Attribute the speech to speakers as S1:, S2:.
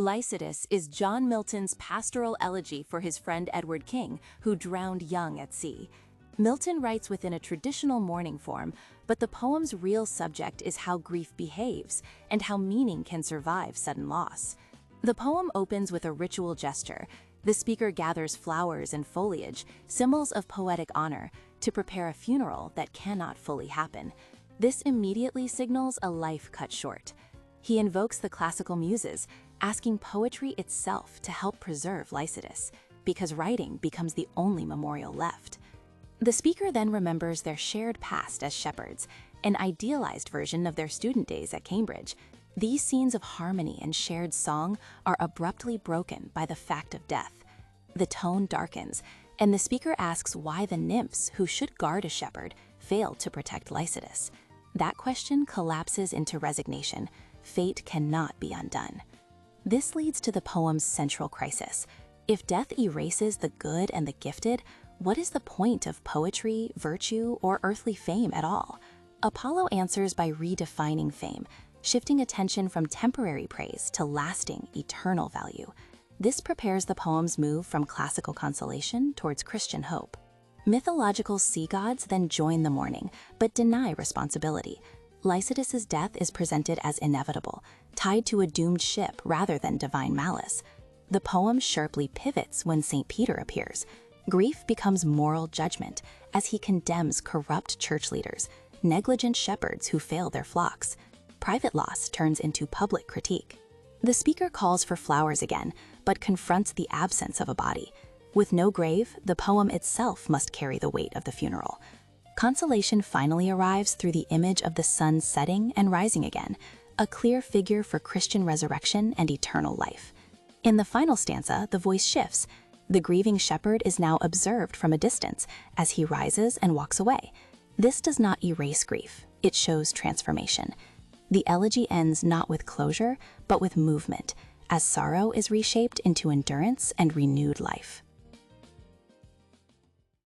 S1: Lycidas is John Milton's pastoral elegy for his friend Edward King, who drowned young at sea. Milton writes within a traditional mourning form, but the poem's real subject is how grief behaves and how meaning can survive sudden loss. The poem opens with a ritual gesture. The speaker gathers flowers and foliage, symbols of poetic honor, to prepare a funeral that cannot fully happen. This immediately signals a life cut short. He invokes the classical muses, asking poetry itself to help preserve Lycidas, because writing becomes the only memorial left. The speaker then remembers their shared past as shepherds, an idealized version of their student days at Cambridge. These scenes of harmony and shared song are abruptly broken by the fact of death. The tone darkens, and the speaker asks why the nymphs who should guard a shepherd failed to protect Lycidas. That question collapses into resignation. Fate cannot be undone. This leads to the poem's central crisis. If death erases the good and the gifted, what is the point of poetry, virtue, or earthly fame at all? Apollo answers by redefining fame, shifting attention from temporary praise to lasting, eternal value. This prepares the poem's move from classical consolation towards Christian hope. Mythological sea gods then join the mourning, but deny responsibility. Lycidas's death is presented as inevitable, tied to a doomed ship rather than divine malice. The poem sharply pivots when St. Peter appears. Grief becomes moral judgment as he condemns corrupt church leaders, negligent shepherds who fail their flocks. Private loss turns into public critique. The speaker calls for flowers again, but confronts the absence of a body. With no grave, the poem itself must carry the weight of the funeral. Consolation finally arrives through the image of the sun setting and rising again, a clear figure for Christian resurrection and eternal life. In the final stanza, the voice shifts. The grieving shepherd is now observed from a distance as he rises and walks away. This does not erase grief, it shows transformation. The elegy ends not with closure, but with movement, as sorrow is reshaped into endurance and renewed life.